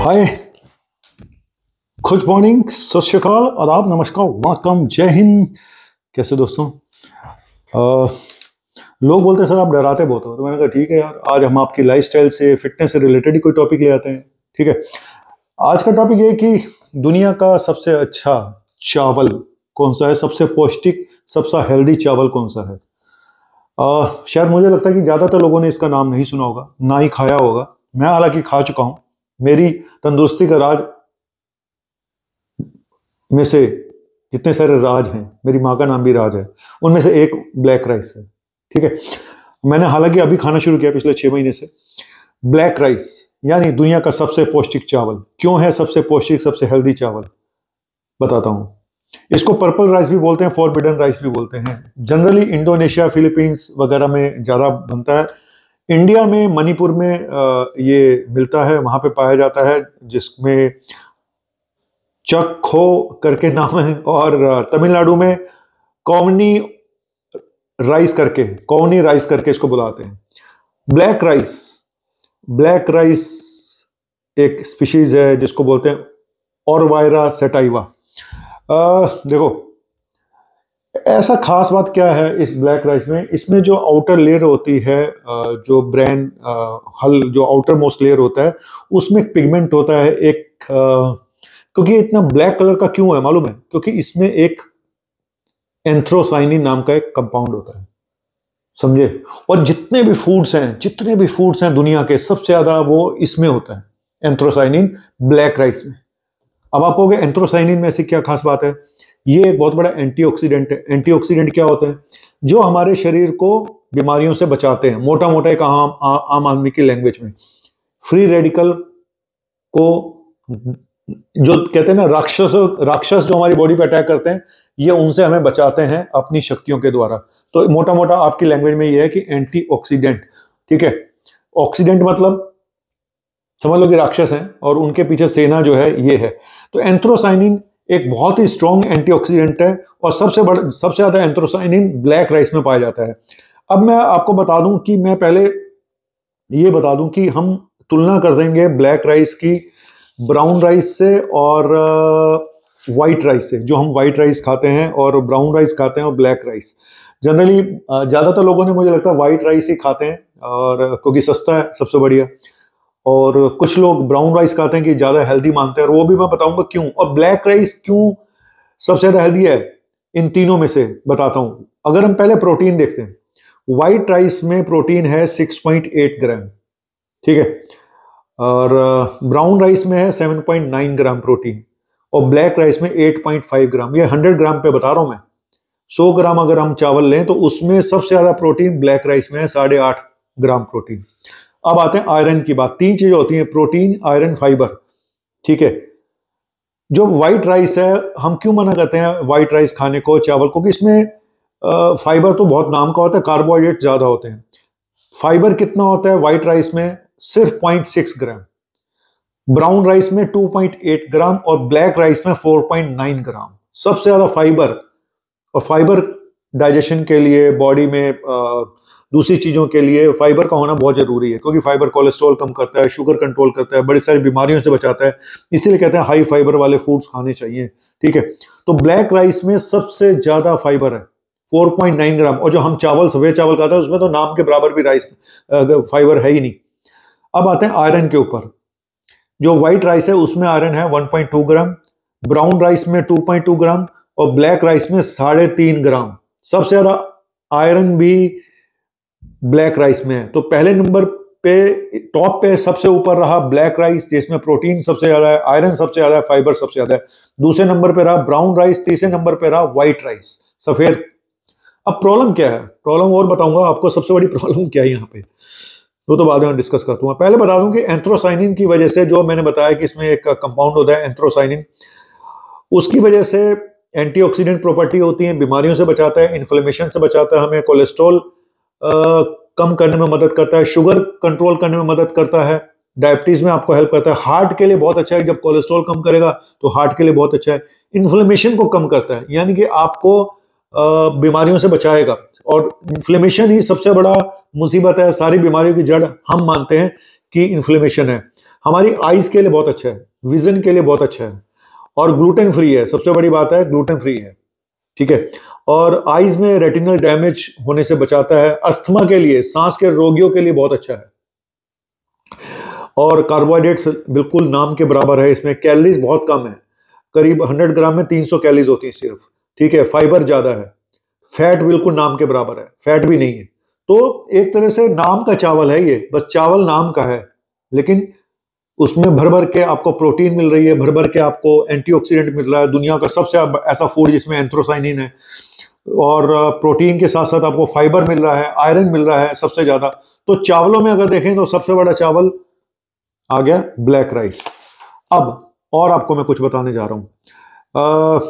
हाय, good morning, सत श्री अकाल, आदाब, नमस्कार, वणक्कम, जय हिंद। कैसे दोस्तों? लोग बोलते हैं सर आप डराते बहुत हो, तो मैंने कहा ठीक है यार, आज हम आपकी लाइफस्टाइल से, फिटनेस से रिलेटेड ही कोई टॉपिक ले आते हैं। ठीक है, आज का टॉपिक ये है कि दुनिया का सबसे अच्छा चावल कौन सा है, सबसे पौष्टिक, सबसे हेल्दी चावल कौन सा है। शायद मुझे लगता है कि ज़्यादातर लोगों ने इसका नाम नहीं सुना होगा, ना ही खाया होगा। मैं हालांकि खा चुका हूँ। मेरी तंदुरुस्ती का राज में से जितने सारे राज हैं, मेरी माँ का नाम भी राज है, उनमें से एक ब्लैक राइस है। ठीक है, मैंने हालांकि अभी खाना शुरू किया पिछले 6 महीने से। ब्लैक राइस यानी दुनिया का सबसे पौष्टिक चावल। क्यों है सबसे पौष्टिक, सबसे हेल्दी चावल, बताता हूँ। इसको पर्पल राइस भी बोलते हैं, फॉरबिडन राइस भी बोलते हैं। जनरली इंडोनेशिया, फिलीपींस वगैरह में ज़्यादा बनता है। इंडिया में मणिपुर में ये मिलता है, वहाँ पे पाया जाता है, जिसमें चक्खो करके नाम है। और तमिलनाडु में कौनी राइस करके इसको बुलाते हैं। ब्लैक राइस एक स्पीशीज है जिसको बोलते हैं ओरवायरा सेटाइवा। देखो, ऐसा खास बात क्या है इस ब्लैक राइस में, इसमें जो आउटर लेयर होती है, जो ब्रेन हल जो आउटर मोस्ट लेयर होता है, उसमें एक पिगमेंट होता है एक। क्योंकि इतना ब्लैक कलर का क्यों है मालूम है? क्योंकि इसमें एक एंथ्रोसाइनिन नाम का एक कंपाउंड होता है, समझे। और जितने भी फूड्स हैं दुनिया के, सबसे ज्यादा वो इसमें होता है, एंथ्रोसाइनिन, ब्लैक राइस में। अब आप कहोगे एंथ्रोसाइनिन में ऐसी क्या खास बात है? ये एक बहुत बड़ा एंटीऑक्सीडेंट है। एंटीऑक्सीडेंट क्या होते हैं? जो हमारे शरीर को बीमारियों से बचाते हैं। मोटा मोटा एक आम आदमी की लैंग्वेज में, फ्री रेडिकल को, जो कहते हैं ना राक्षस जो हमारी बॉडी पे अटैक करते हैं, ये उनसे हमें बचाते हैं अपनी शक्तियों के द्वारा। तो मोटा मोटा आपकी लैंग्वेज में ये है कि एंटीऑक्सीडेंट। ठीक है, ऑक्सीडेंट मतलब समझ लो कि राक्षस हैं, और उनके पीछे सेना जो है ये है। तो एंथ्रोसाइनिन एक बहुत ही स्ट्रॉन्ग एंटीऑक्सीडेंट है, और सबसे ज्यादा एंथ्रोसाइनिन ब्लैक राइस में पाया जाता है। अब मैं आपको बता दूं कि मैं पहले ये बता दूं कि हम तुलना कर देंगे ब्लैक राइस की ब्राउन राइस से और वाइट राइस से। जो हम वाइट राइस खाते हैं और ब्राउन राइस खाते हैं और ब्लैक राइस, जनरली ज़्यादातर लोगों ने, मुझे लगता है, वाइट राइस ही खाते हैं, और क्योंकि सस्ता है, सबसे बढ़िया। और कुछ लोग ब्राउन राइस खाते हैं कि ज़्यादा हेल्दी मानते हैं, और वो भी मैं बताऊंगा क्यों। और ब्लैक राइस क्यों सबसे ज़्यादा हेल्दी है, इन तीनों में से बताता हूँ। अगर हम पहले प्रोटीन देखते हैं, वाइट राइस में प्रोटीन है 6.8 ग्राम, ठीक है, और ब्राउन राइस में है 7.9 ग्राम प्रोटीन, और ब्लैक राइस में 8.5 ग्राम। ये 100 ग्राम पे बता रहा हूं मैं। 100 ग्राम अगर हम चावल लें तो उसमें सबसे ज्यादा प्रोटीन ब्लैक राइस में है, 8.5 ग्राम प्रोटीन। अब आते हैं आयरन की बात। 3 चीजें होती हैं, प्रोटीन, आयरन, फाइबर। ठीक है, जो व्हाइट राइस है, हम क्यों मना करते हैं व्हाइट राइस खाने को, चावल को? कि इसमें फाइबर तो बहुत नाम का होता है, कार्बोहाइड्रेट ज्यादा होते हैं। फाइबर कितना होता है व्हाइट राइस में? सिर्फ 0.6 ग्राम। ब्राउन राइस में 2.8 ग्राम, और ब्लैक राइस में 4.9 ग्राम। सबसे ज्यादा फाइबर। और फाइबर डाइजेशन के लिए, बॉडी में दूसरी चीजों के लिए फाइबर का होना बहुत जरूरी है, क्योंकि फाइबर कोलेस्ट्रॉल कम करता है, शुगर कंट्रोल करता है, बड़ी सारी बीमारियों से बचाता है। इसीलिए कहते हैं हाई फाइबर वाले फूड्स खाने चाहिए। ठीक है, तो ब्लैक राइस में सबसे ज्यादा फाइबर है, 4.9 ग्राम। और जो हम सफेद चावल खाते हैं, उसमें तो नाम के बराबर भी राइस फाइबर है ही नहीं। अब आते हैं आयरन के ऊपर। जो व्हाइट राइस है उसमें आयरन है 1.2 ग्राम, ब्राउन राइस में 2.2 ग्राम, और ब्लैक राइस में 3.5 ग्राम। सबसे ज्यादा आयरन भी ब्लैक राइस में है। तो पहले नंबर पे, टॉप पे, सबसे ऊपर रहा ब्लैक राइस, जिसमें प्रोटीन सबसे ज्यादा है, आयरन सबसे ज्यादा है, फाइबर सबसे ज्यादा है। दूसरे नंबर पे रहा ब्राउन राइस, तीसरे नंबर पे रहा व्हाइट राइस, सफेद। अब प्रॉब्लम क्या है? प्रॉब्लम और बताऊंगा आपको, सबसे बड़ी प्रॉब्लम क्या है यहाँ पे, तो बाद में डिस्कस करता हूँ। पहले बता दूं कि एंथ्रोसाइनिन की वजह से, जो मैंने बताया कि इसमें एक कंपाउंड होता है एंथ्रोसाइनिन, उसकी वजह से एंटीऑक्सीडेंट प्रॉपर्टी होती है, बीमारियों से बचाता है, इन्फ्लेमेशन से बचाता है, हमें कोलेस्ट्रॉल कम करने में मदद करता है, शुगर कंट्रोल करने में मदद करता है, डायबिटीज में आपको हेल्प करता है, हार्ट के लिए बहुत अच्छा है। जब कोलेस्ट्रॉल कम करेगा तो हार्ट के लिए बहुत अच्छा है। इन्फ्लेमेशन को कम करता है, यानी कि आपको बीमारियों से बचाएगा। और इन्फ्लेमेशन ही सबसे बड़ा मुसीबत है, सारी बीमारियों की जड़ हम मानते हैं कि इन्फ्लेमेशन है। हमारी आईज के लिए बहुत अच्छा है, विजन के लिए बहुत अच्छा है, और ग्लूटेन फ्री है। सबसे बड़ी बात है ग्लूटेन फ्री है, ठीक है। और आईज में रेटिनल डैमेज होने से बचाता है। अस्थमा के लिए, सांस के रोगियों के लिए बहुत अच्छा है। और कार्बोहाइड्रेट्स बिल्कुल नाम के बराबर है इसमें। कैलोरीज बहुत कम है, करीब 100 ग्राम में 300 कैलोरीज होती है सिर्फ, ठीक है। फाइबर ज्यादा है। फैट बिल्कुल नाम के बराबर है, फैट भी नहीं है। तो एक तरह से नाम का चावल है ये, बस चावल नाम का है, लेकिन उसमें भर भर के आपको प्रोटीन मिल रही है, भर भर के आपको एंटीऑक्सीडेंट मिल रहा है। दुनिया का सबसे ऐसा फूड जिसमें एंथ्रोसाइनिन है, और प्रोटीन के साथ साथ आपको फाइबर मिल रहा है, आयरन मिल रहा है सबसे ज्यादा। तो चावलों में अगर देखें तो सबसे बड़ा चावल आ गया ब्लैक राइस। अब और आपको मैं कुछ बताने जा रहा हूं।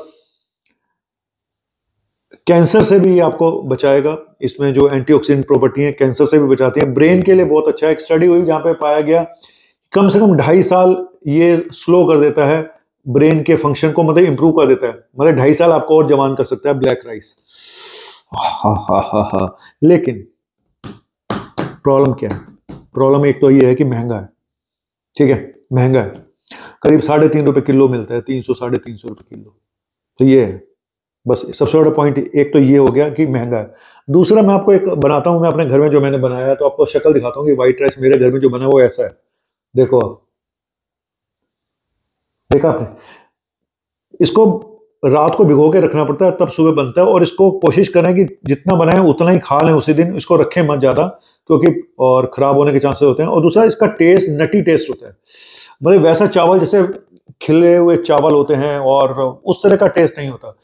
कैंसर से भी आपको बचाएगा, इसमें जो एंटीऑक्सीडेंट प्रॉपर्टी है कैंसर से भी बचाती है। ब्रेन के लिए बहुत अच्छा है। एक स्टडी हुई जहां पे पाया गया कम से कम 2.5 साल ये स्लो कर देता है ब्रेन के फंक्शन को, मतलब इंप्रूव कर देता है। मतलब 2.5 साल आपको और जवान कर सकता है ब्लैक राइस। हा। लेकिन प्रॉब्लम क्या है? प्रॉब्लम एक तो ये है कि महंगा है, ठीक है, महंगा है। करीब 3.5 रुपए किलो मिलता है, 300 350 रुपए किलो। तो ये है बस सबसे बड़ा पॉइंट। एक तो ये हो गया कि महंगा है। दूसरा मैं आपको एक बनाता हूं, मैं अपने घर में जो मैंने बनाया है, तो आपको शक्ल दिखाता हूं कि व्हाइट राइस मेरे घर में जो बना है वो ऐसा है। देखो आप, देखा आपने? इसको रात को भिगो के रखना पड़ता है, तब सुबह बनता है। और इसको कोशिश करें कि जितना बनाए उतना ही खा लें उसी दिन, इसको रखें मत ज्यादा, क्योंकि और खराब होने के चांसेस होते हैं। और दूसरा इसका टेस्ट नटी टेस्ट होता है, मतलब वैसा चावल जैसे खिले हुए चावल होते हैं, और उस तरह का टेस्ट नहीं होता।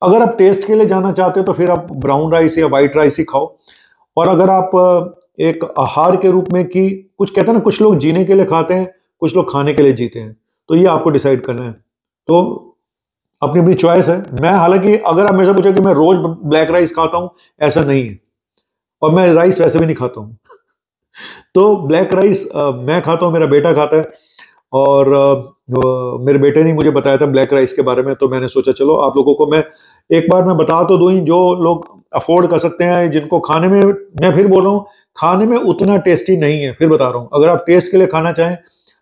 अगर आप टेस्ट के लिए जाना चाहते हो तो फिर आप ब्राउन राइस या व्हाइट राइस ही खाओ। और अगर आप एक आहार के रूप में, कि कुछ कहते हैं ना, कुछ लोग जीने के लिए खाते हैं, कुछ लोग खाने के लिए जीते हैं, तो ये आपको डिसाइड करना है। तो अपनी अपनी चॉइस है। मैं हालांकि अगर आप मेरे से पूछो कि मैं रोज ब्लैक राइस खाता हूं, ऐसा नहीं है। और मैं राइस वैसे भी नहीं खाता हूं। तो ब्लैक राइस मैं खाता हूं, मेरा बेटा खाता है। और मेरे बेटे ने मुझे बताया था ब्लैक राइस के बारे में, तो मैंने सोचा चलो आप लोगों को मैं एक बार मैं बता तो दूं ही, जो लोग अफोर्ड कर सकते हैं, जिनको खाने में, मैं फिर बोल रहा हूं, खाने में उतना टेस्टी नहीं है। फिर बता रहा हूं, अगर आप टेस्ट के लिए खाना चाहें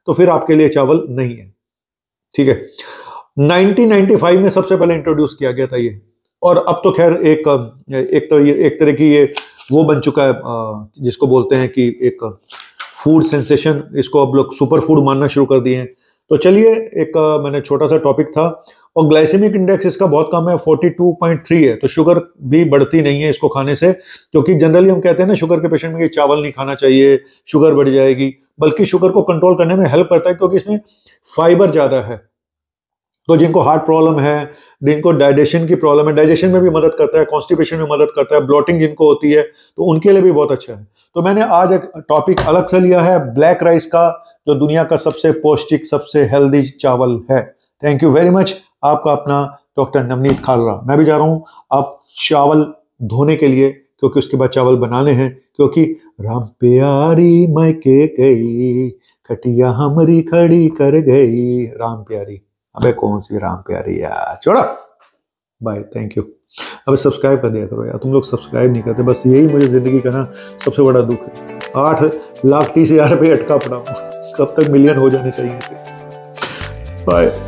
तो फिर आपके लिए चावल नहीं है, ठीक है। 1995 में सबसे पहले इंट्रोड्यूस किया गया था ये। और अब तो खैर एक तो ये एक तरह की ये वो बन चुका है, जिसको बोलते हैं कि एक फूड सेंसेशन। इसको अब लोग सुपर फूड मानना शुरू कर दिए हैं। तो चलिए, एक मैंने छोटा सा टॉपिक था। और ग्लाइसेमिक इंडेक्स इसका बहुत कम है, 42.3 है। तो शुगर भी बढ़ती नहीं है इसको खाने से, क्योंकि जनरली हम कहते हैं ना शुगर के पेशेंट में कि चावल नहीं खाना चाहिए, शुगर बढ़ जाएगी। बल्कि शुगर को कंट्रोल करने में हेल्प करता है, क्योंकि इसमें फाइबर ज्यादा है। तो जिनको हार्ट प्रॉब्लम है, जिनको डाइजेशन की प्रॉब्लम है, डाइजेशन में भी मदद करता है, कॉन्स्टिपेशन में मदद करता है, ब्लोटिंग जिनको होती है, तो उनके लिए भी बहुत अच्छा है। तो मैंने आज एक टॉपिक अलग से लिया है, ब्लैक राइस का, जो दुनिया का सबसे पौष्टिक, सबसे हेल्दी चावल है। Thank you very much. आपका अपना डॉक्टर नवनीत खालरा। मैं भी जा रहा हूँ अब चावल धोने के लिए, क्योंकि उसके बाद चावल बनाने हैं। क्योंकि राम प्यारी मैके गई, खटिया हमारी खड़ी कर गई। राम प्यारी, अबे कौन सी राम प्यारी यार, छोड़ो। Bye, thank you. अब सब्सक्राइब कर दिया करो यार, तुम लोग सब्सक्राइब नहीं करते। बस यही मुझे जिंदगी का ना सबसे बड़ा दुख है। 8,30,000 रुपये अटका पड़ा हूँ, कब तक मिलियन हो जाने चाहिए थे। बाय।